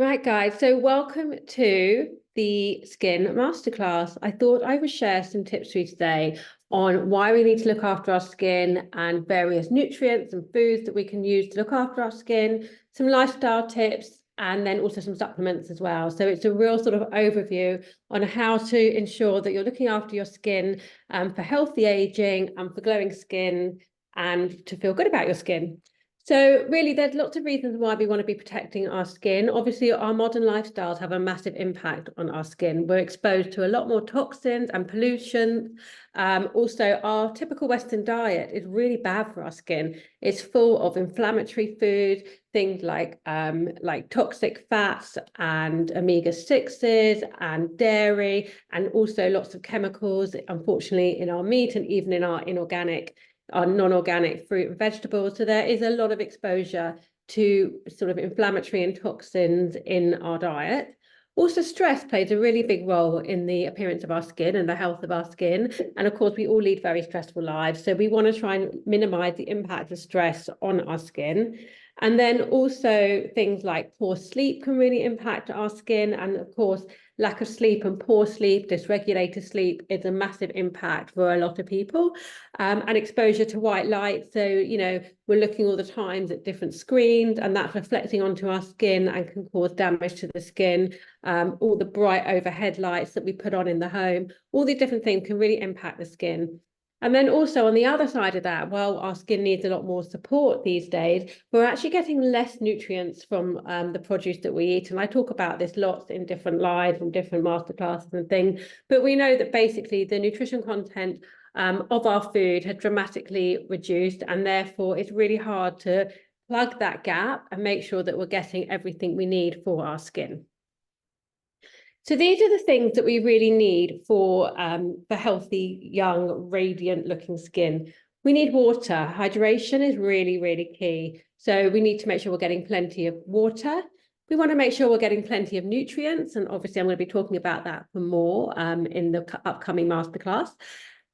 Right, guys, so welcome to the Skin Masterclass. I thought I would share some tips for you today on why we need to look after our skin and various nutrients and foods that we can use to look after our skin, some lifestyle tips, and then also some supplements as well. So it's a real sort of overview on how to ensure that you're looking after your skin for healthy aging and for glowing skin and to feel good about your skin. So really, there's lots of reasons why we want to be protecting our skin. Obviously, our modern lifestyles have a massive impact on our skin. We're exposed to a lot more toxins and pollution. Also, our typical Western diet is really bad for our skin. It's full of inflammatory food, things like toxic fats and omega-6s and dairy, and also lots of chemicals, unfortunately, in our meat and even in our non-organic fruit and vegetables. So there is a lot of exposure to sort of inflammatory and toxins in our diet. Also, stress plays a really big role in the appearance of our skin and the health of our skin. And of course, we all lead very stressful lives. So we want to try and minimize the impact of stress on our skin. And then also things like poor sleep can really impact our skin. And of course, lack of sleep and poor sleep, dysregulated sleep is a massive impact for a lot of people. And exposure to white light. So, we're looking all the time at different screens and that's reflecting onto our skin and can cause damage to the skin. All the bright overhead lights that we put on in the home, all these different things can really impact the skin. And then also on the other side of that, while our skin needs a lot more support these days, we're actually getting less nutrients from the produce that we eat. And I talk about this lots in different lives and different masterclasses and things. But we know that basically the nutrition content of our food had dramatically reduced, and therefore it's really hard to plug that gap and make sure that we're getting everything we need for our skin. So these are the things that we really need for healthy, young, radiant looking skin. We need water. Hydration is really, really key. So we need to make sure we're getting plenty of water. We want to make sure we're getting plenty of nutrients. And obviously, I'm going to be talking about that for more in the upcoming masterclass.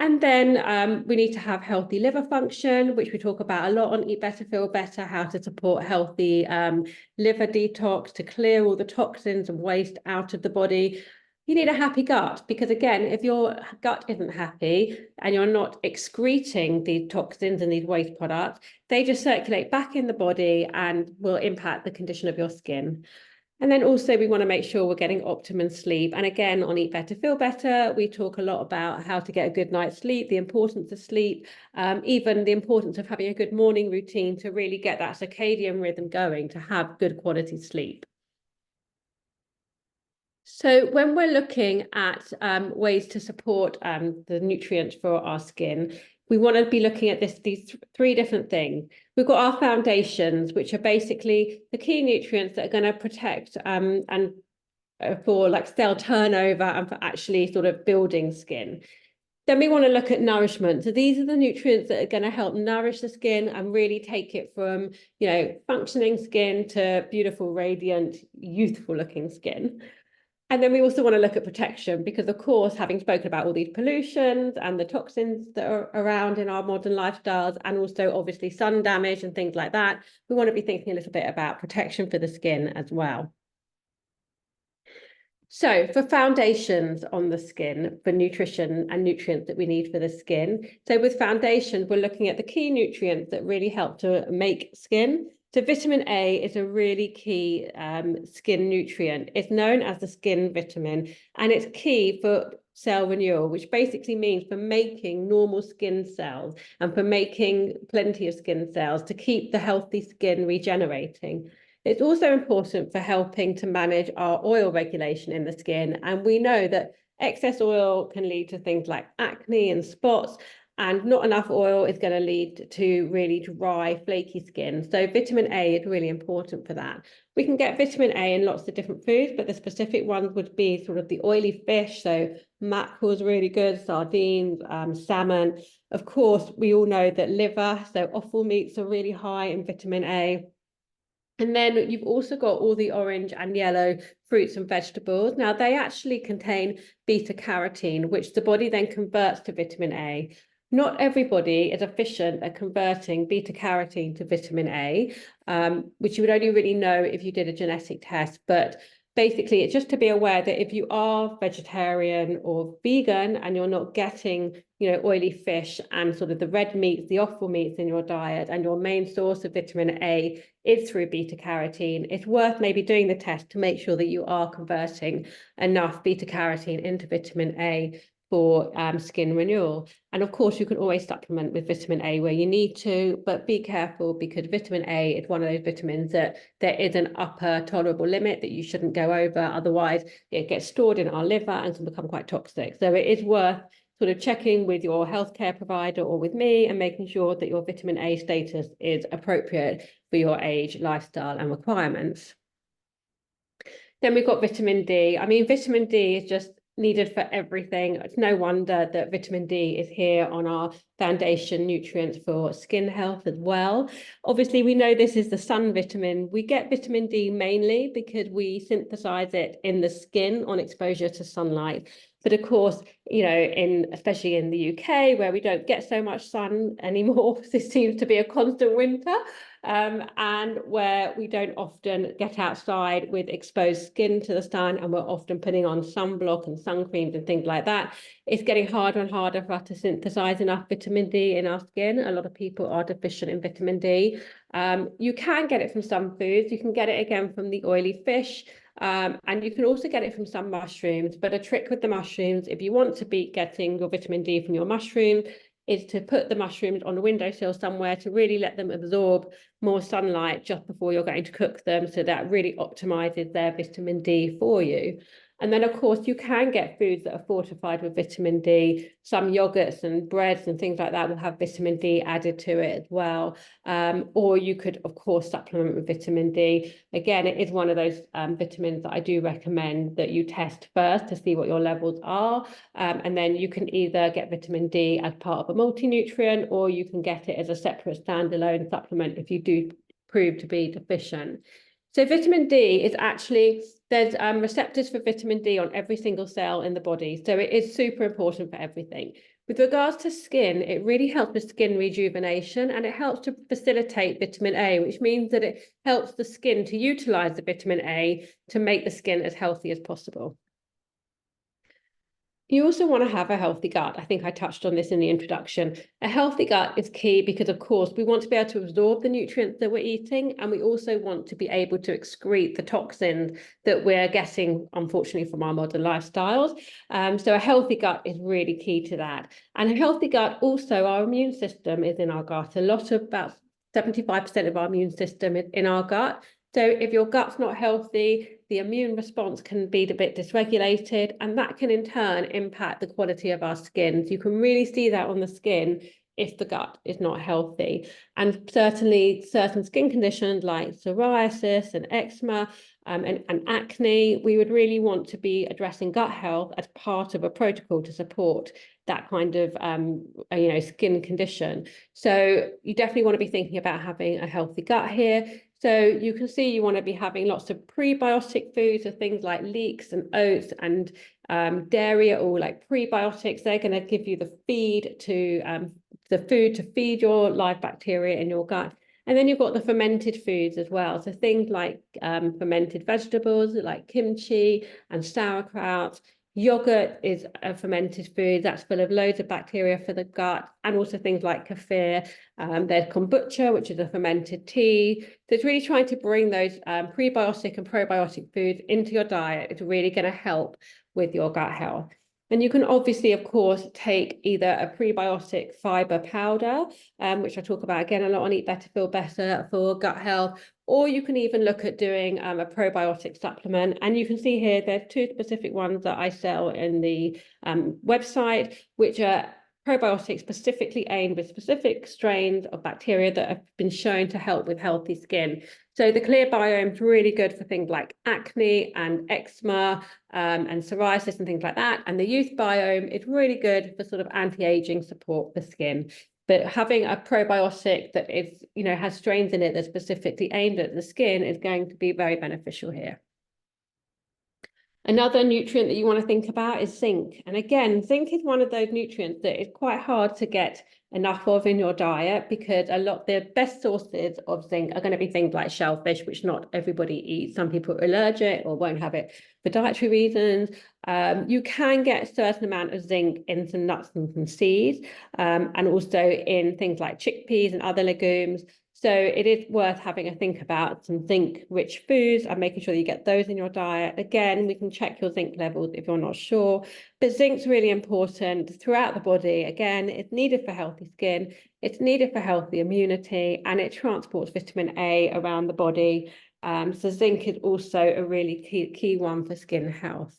And then we need to have healthy liver function, which we talk about a lot on Eat Better, Feel Better, how to support healthy liver detox to clear all the toxins and waste out of the body. You need a happy gut because, again, if your gut isn't happy and you're not excreting these toxins and these waste products, they just circulate back in the body and will impact the condition of your skin. And then also we want to make sure we're getting optimum sleep. And again, on Eat Better, Feel Better, we talk a lot about how to get a good night's sleep, the importance of sleep, even the importance of having a good morning routine to really get that circadian rhythm going, to have good quality sleep. So when we're looking at ways to support the nutrients for our skin, we want to be looking at these three different things. We've got our foundations, which are basically the key nutrients that are going to protect for like cell turnover and for actually sort of building skin. Then we want to look at nourishment. So these are the nutrients that are going to help nourish the skin and really take it from, functioning skin to beautiful, radiant, youthful looking skin. And then we also want to look at protection because, of course, having spoken about all these pollutions and the toxins that are around in our modern lifestyles, and also obviously sun damage and things like that, we want to be thinking a little bit about protection for the skin as well. So for foundations on the skin, for nutrition and nutrients that we need for the skin. So with foundations, we're looking at the key nutrients that really help to make skin. So vitamin A is a really key skin nutrient. It's known as the skin vitamin, and it's key for cell renewal, which basically means for making normal skin cells and for making plenty of skin cells to keep the healthy skin regenerating. It's also important for helping to manage our oil regulation in the skin. And we know that excess oil can lead to things like acne and spots, and not enough oil is going to lead to really dry, flaky skin. So vitamin A is really important for that. We can get vitamin A in lots of different foods, but the specific ones would be sort of the oily fish. So mackerel is really good, sardines, salmon. Of course, we all know that liver, so offal meats are really high in vitamin A. And then you've also got all the orange and yellow fruits and vegetables. Now, they actually contain beta carotene, which the body then converts to vitamin A. Not everybody is efficient at converting beta carotene to vitamin A, which you would only really know if you did a genetic test. But basically, it's just to be aware that if you are vegetarian or vegan and you're not getting, oily fish and sort of the red meats, the offal meats in your diet, and your main source of vitamin A is through beta carotene, it's worth maybe doing the test to make sure that you are converting enough beta carotene into vitamin A for skin renewal. And of course, you can always supplement with vitamin A where you need to, but be careful because vitamin A is one of those vitamins that there is an upper tolerable limit that you shouldn't go over. Otherwise, it gets stored in our liver and can become quite toxic. So it is worth sort of checking with your healthcare provider or with me and making sure that your vitamin A status is appropriate for your age, lifestyle, and requirements. Then we've got vitamin D. I mean, vitamin D is just needed for everything. It's no wonder that vitamin D is here on our foundation nutrients for skin health as well. Obviously, we know this is the sun vitamin. We get vitamin D mainly because we synthesize it in the skin on exposure to sunlight. But of course, especially in the UK, where we don't get so much sun anymore, this seems to be a constant winter, and where we don't often get outside with exposed skin to the sun, and we're often putting on sunblock and sun creams and things like that. It's getting harder and harder for us to synthesize enough vitamin D in our skin. A lot of people are deficient in vitamin D. You can get it from some foods. You can get it again from the oily fish. And you can also get it from some mushrooms, but a trick with the mushrooms, if you want to be getting your vitamin D from your mushroom, is to put the mushrooms on a windowsill somewhere to really let them absorb more sunlight just before you're going to cook them. So that really optimizes their vitamin D for you. And then, of course, you can get foods that are fortified with vitamin D. Some yogurts and breads and things like that will have vitamin D added to it as well. Or you could, of course, supplement with vitamin D. Again, it is one of those vitamins that I do recommend that you test first to see what your levels are. And then you can either get vitamin D as part of a multi-nutrient, or you can get it as a separate standalone supplement if you do prove to be deficient. So vitamin D is actually, there's receptors for vitamin D on every single cell in the body. So it is super important for everything. With regards to skin, it really helps with skin rejuvenation, and it helps to facilitate vitamin A, which means that it helps the skin to utilize the vitamin A to make the skin as healthy as possible. You also want to have a healthy gut. I think I touched on this in the introduction. A healthy gut is key because, of course, we want to be able to absorb the nutrients that we're eating, and we also want to be able to excrete the toxins that we're getting, unfortunately, from our modern lifestyles. So a healthy gut is really key to that. And a healthy gut, also, our immune system is in our gut. About 75% of our immune system is in our gut. So if your gut's not healthy, the immune response can be a bit dysregulated, and that can in turn impact the quality of our skin. So you can really see that on the skin if the gut is not healthy. And certainly certain skin conditions like psoriasis and eczema and acne, we would really want to be addressing gut health as part of a protocol to support that kind of skin condition. So you definitely want to be thinking about having a healthy gut here. So you can see you want to be having lots of prebiotic foods, so things like leeks and oats and dairy are all like prebiotics. They're going to give you the feed to the food to feed your live bacteria in your gut. And then you've got the fermented foods as well. So things like fermented vegetables like kimchi and sauerkraut. Yogurt is a fermented food that's full of loads of bacteria for the gut, and also things like kefir. There's kombucha, which is a fermented tea. So it's really trying to bring those prebiotic and probiotic foods into your diet. It's really going to help with your gut health. And you can obviously, of course, take either a prebiotic fiber powder, which I talk about again a lot on Eat Better, Feel Better for gut health, or you can even look at doing a probiotic supplement. And you can see here, there's two specific ones that I sell in the website, which are probiotics specifically aimed with specific strains of bacteria that have been shown to help with healthy skin. So the clear biome is really good for things like acne and eczema and psoriasis and things like that. And the youth biome is really good for sort of anti-aging support for skin. But having a probiotic that is, has strains in it that's specifically aimed at the skin is going to be very beneficial here. Another nutrient that you want to think about is zinc. And again, zinc is one of those nutrients that is quite hard to get enough of in your diet, because the best sources of zinc are going to be things like shellfish, which not everybody eats. Some people are allergic or won't have it for dietary reasons. You can get a certain amount of zinc in some nuts and some seeds, and also in things like chickpeas and other legumes. So it is worth having a think about some zinc-rich foods and making sure you get those in your diet. Again, we can check your zinc levels if you're not sure, but zinc's really important throughout the body. Again, it's needed for healthy skin, it's needed for healthy immunity, and it transports vitamin A around the body. So zinc is also a really key one for skin health.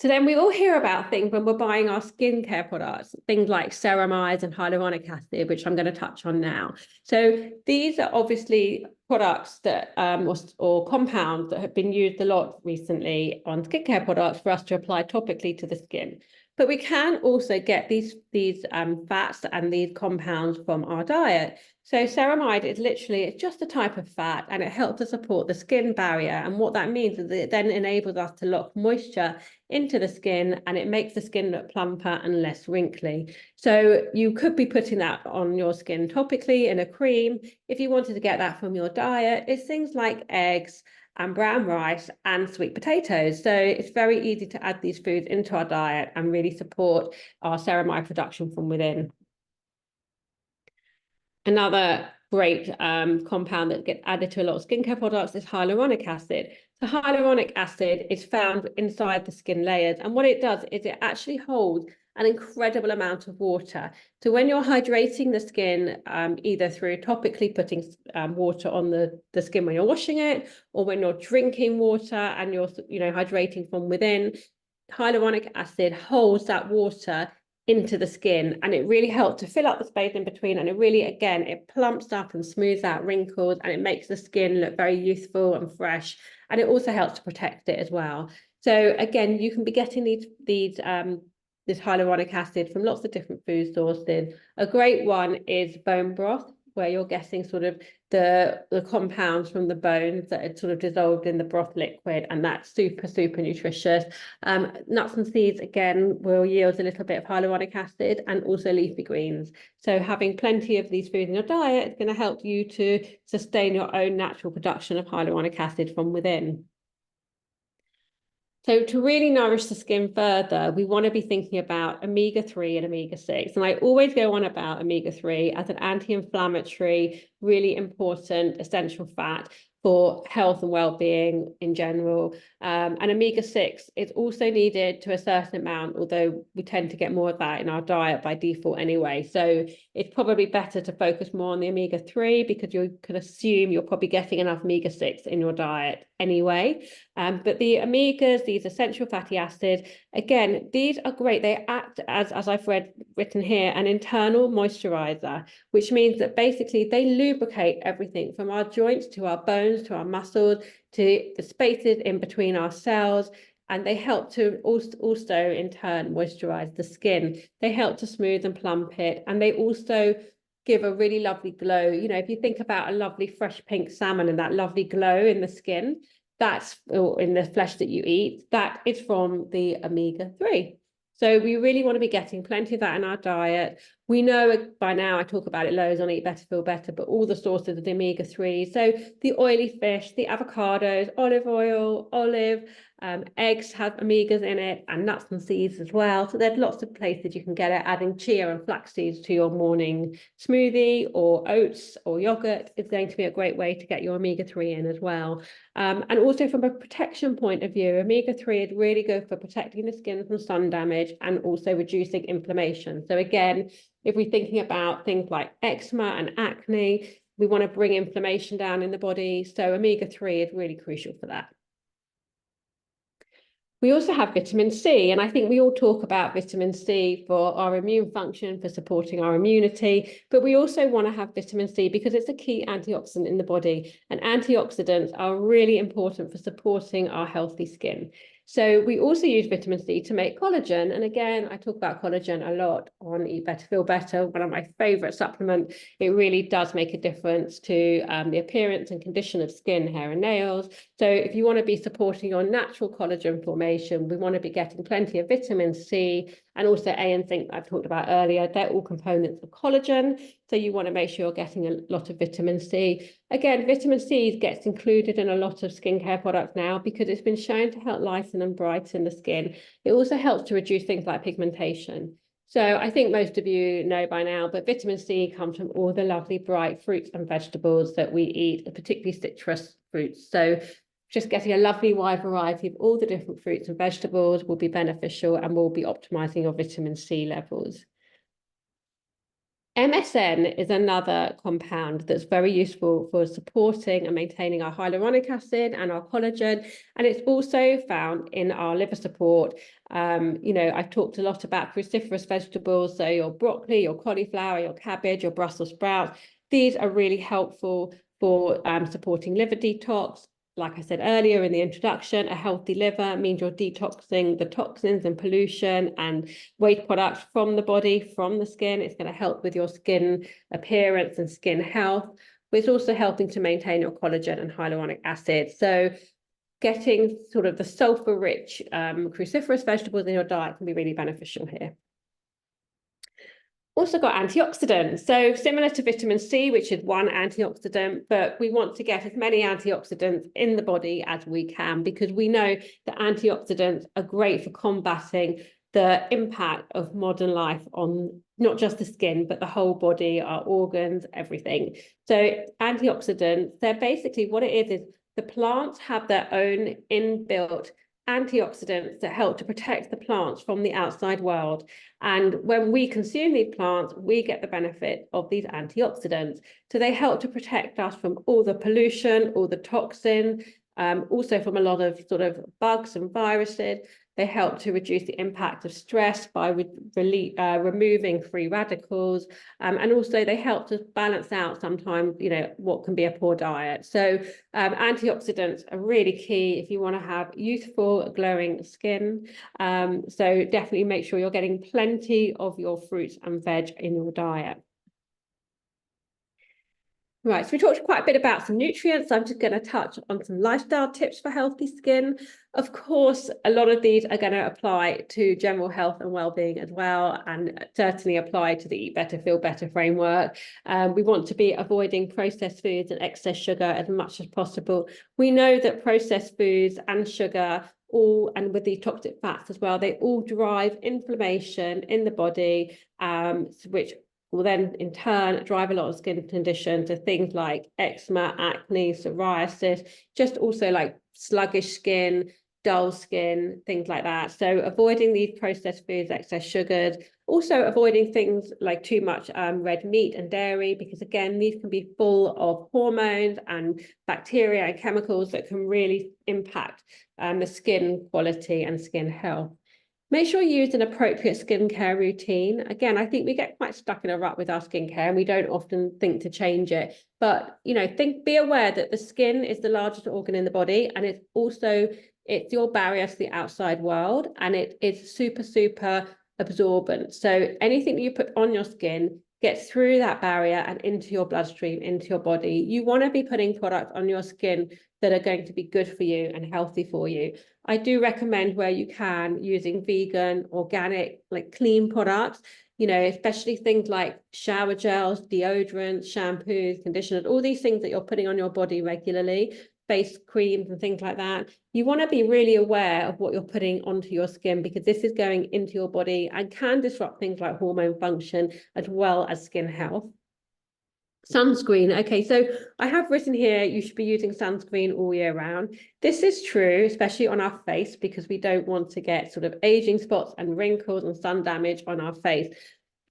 So then we all hear about things when we're buying our skincare products, things like ceramides and hyaluronic acid, which I'm going to touch on now. So these are obviously products that or compounds that have been used a lot recently on skincare products for us to apply topically to the skin. But we can also get these fats and these compounds from our diet. So ceramide is it's just a type of fat, and it helps to support the skin barrier. And what that means is that it then enables us to lock moisture into the skin, and it makes the skin look plumper and less wrinkly. So you could be putting that on your skin topically in a cream. If you wanted to get that from your diet, it's things like eggs and brown rice and sweet potatoes. So it's very easy to add these foods into our diet and really support our ceramide production from within. Another great compound that gets added to a lot of skincare products is hyaluronic acid. So hyaluronic acid is found inside the skin layers, and what it does is it actually holds an incredible amount of water. So when you're hydrating the skin, either through topically putting water on the skin when you're washing it, or when you're drinking water and you're hydrating from within, hyaluronic acid holds that water into the skin, and it really helps to fill up the space in between, and it plumps up and smooths out wrinkles, and it makes the skin look very youthful and fresh, and it also helps to protect it as well. So again, you can be getting this hyaluronic acid from lots of different food sources. A great one is bone broth, where you're getting sort of the compounds from the bones that are sort of dissolved in the broth liquid, and that's super, super nutritious. Nuts and seeds, again, will yield a little bit of hyaluronic acid, and also leafy greens. So having plenty of these foods in your diet is going to help you to sustain your own natural production of hyaluronic acid from within. So to really nourish the skin further, we want to be thinking about omega-3 and omega-6. And I always go on about omega-3 as an anti-inflammatory, really important essential fat for health and well-being in general. And omega-6 is also needed to a certain amount, although we tend to get more of that in our diet by default anyway. So it's probably better to focus more on the omega-3, because you can assume you're probably getting enough omega-6 in your diet anyway. But the omegas, these essential fatty acids, again, these are great. They act as I've written here, an internal moisturizer, which means that basically they lubricate everything from our joints to our bones to our muscles to the spaces in between our cells. And they help to also in turn moisturize the skin. They help to smooth and plump it. And they also give a really lovely glow. If you think about a lovely fresh pink salmon and that lovely glow in the skin, that's in the flesh that you eat, that is from the omega-3. So we really want to be getting plenty of that in our diet. We know by now, I talk about it loads on Eat Better, Feel Better, but all the sources of the omega-3. So the oily fish, the avocados, olive oil, olive, eggs have omegas in it, and nuts and seeds as well. So there's lots of places you can get it. Adding chia and flax seeds to your morning smoothie, or oats or yogurt is going to be a great way to get your omega-3 in as well. And also from a protection point of view, omega-3 is really good for protecting the skin from sun damage and also reducing inflammation. So again, if we're thinking about things like eczema and acne, we want to bring inflammation down in the body. So omega-3 is really crucial for that. We also have vitamin C, and I think we all talk about vitamin C for our immune function, for supporting our immunity, but we also want to have vitamin C because it's a key antioxidant in the body, and antioxidants are really important for supporting our healthy skin. So we also use vitamin C to make collagen. And again, I talk about collagen a lot on Eat Better, Feel Better, one of my favorite supplements. It really does make a difference to the appearance and condition of skin, hair and nails. So if you want to be supporting your natural collagen formation, we want to be getting plenty of vitamin C and also A and zinc I've talked about earlier. They're all components of collagen. So you want to make sure you're getting a lot of vitamin C. Again, vitamin C gets included in a lot of skincare products now because it's been shown to help lighten and brighten the skin. It also helps to reduce things like pigmentation. So I think most of you know by now, but vitamin C comes from all the lovely bright fruits and vegetables that we eat, particularly citrus fruits. So just getting a lovely wide variety of all the different fruits and vegetables will be beneficial and will be optimizing your vitamin C levels. MSM is another compound that's very useful for supporting and maintaining our hyaluronic acid and our collagen. And it's also found in our liver support. I've talked a lot about cruciferous vegetables, so your broccoli, your cauliflower, your cabbage, your Brussels sprouts. These are really helpful for supporting liver detox. Like I said earlier in the introduction, a healthy liver means you're detoxing the toxins and pollution and waste products from the body, from the skin. It's going to help with your skin appearance and skin health, but it's also helping to maintain your collagen and hyaluronic acid. So getting sort of the sulfur-rich cruciferous vegetables in your diet can be really beneficial here. Also got antioxidants. So similar to vitamin C, which is one antioxidant, but we want to get as many antioxidants in the body as we can because we know that antioxidants are great for combating the impact of modern life on not just the skin, but the whole body, our organs, everything. So antioxidants, they're basically what it is the plants have their own inbuilt antioxidants that help to protect the plants from the outside world. And when we consume these plants, we get the benefit of these antioxidants. So they help to protect us from all the pollution, all the toxin, also from a lot of sort of bugs and viruses. They help to reduce the impact of stress by removing free radicals. And also they help to balance out sometimes, what can be a poor diet. So antioxidants are really key if you want to have youthful, glowing skin. So definitely make sure you're getting plenty of your fruits and veg in your diet. Right, so we talked quite a bit about some nutrients. I'm just going to touch on some lifestyle tips for healthy skin. Of course, a lot of these are going to apply to general health and well-being as well, and certainly apply to the Eat Better, Feel Better framework. We want to be avoiding processed foods and excess sugar as much as possible. We know that processed foods and sugar and with the toxic fats as well, they all drive inflammation in the body, which will then in turn drive a lot of skin conditions, so things like eczema, acne, psoriasis, just also like sluggish skin, dull skin, things like that. So avoiding these processed foods, excess sugars, also avoiding things like too much red meat and dairy, because again, these can be full of hormones and bacteria and chemicals that can really impact the skin quality and skin health. Make sure you use an appropriate skincare routine. Again, I think we get quite stuck in a rut with our skincare and we don't often think to change it. But, be aware that the skin is the largest organ in the body, and it's your barrier to the outside world, and it is super, super absorbent. So anything that you put on your skin gets through that barrier and into your bloodstream, into your body. You want to be putting products on your skin that are going to be good for you and healthy for you. I do recommend, where you can, using vegan, organic, like clean products, especially things like shower gels, deodorants, shampoos, conditioners, all these things that you're putting on your body regularly, face creams and things like that. You want to be really aware of what you're putting onto your skin, because this is going into your body and can disrupt things like hormone function as well as skin health. Sunscreen. Okay, so I have written here you should be using sunscreen all year round. This is true, especially on our face, because we don't want to get sort of aging spots and wrinkles and sun damage on our face.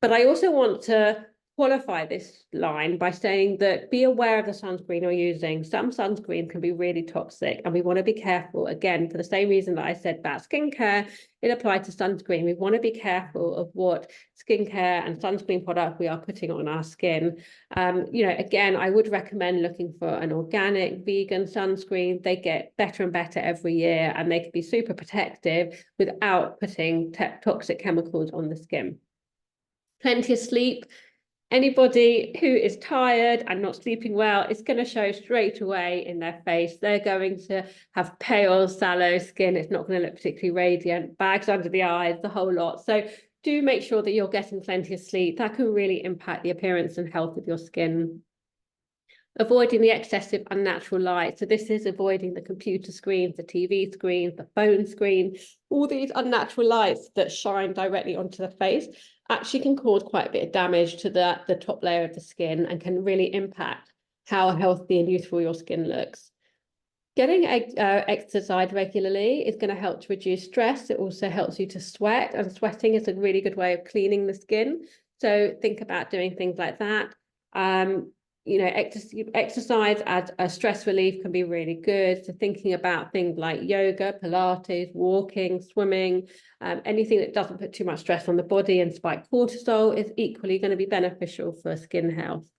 But I also want to qualify this line by saying that be aware of the sunscreen you're using. Some sunscreen can be really toxic, and we want to be careful. Again, for the same reason that I said about skincare, it applies to sunscreen. We want to be careful of what skincare and sunscreen product we are putting on our skin. Again, I would recommend looking for an organic vegan sunscreen. They get better and better every year, and they can be super protective without putting toxic chemicals on the skin. Plenty of sleep. Anybody who is tired and not sleeping well, it's going to show straight away in their face. They're going to have pale, sallow skin. It's not going to look particularly radiant, bags under the eyes, the whole lot. So do make sure that you're getting plenty of sleep. That can really impact the appearance and health of your skin. Avoiding the excessive unnatural light. So this is avoiding the computer screens, the TV screens, the phone screen, all these unnatural lights that shine directly onto the face actually can cause quite a bit of damage to the top layer of the skin and can really impact how healthy and youthful your skin looks. Getting exercise regularly is going to help to reduce stress. It also helps you to sweat, and sweating is a really good way of cleaning the skin. So think about doing things like that. Exercise as a stress relief can be really good. So thinking about things like yoga, Pilates, walking, swimming, anything that doesn't put too much stress on the body and spike cortisol is equally going to be beneficial for skin health.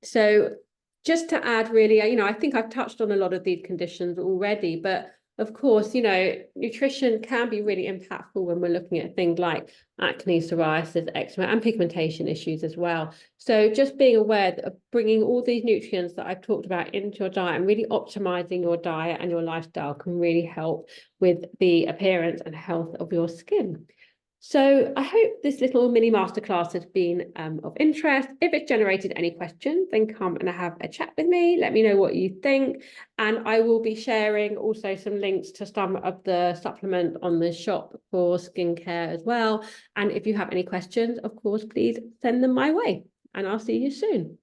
So just to add, really, I think I've touched on a lot of these conditions already, but of course, nutrition can be really impactful when we're looking at things like acne, psoriasis, eczema, and pigmentation issues as well. So just being aware of bringing all these nutrients that I've talked about into your diet and really optimizing your diet and your lifestyle can really help with the appearance and health of your skin. So I hope this little mini masterclass has been of interest. If it's generated any questions, then come and have a chat with me. Let me know what you think. And I will be sharing also some links to some of the supplement on the shop for skincare as well. And if you have any questions, of course, please send them my way. And I'll see you soon.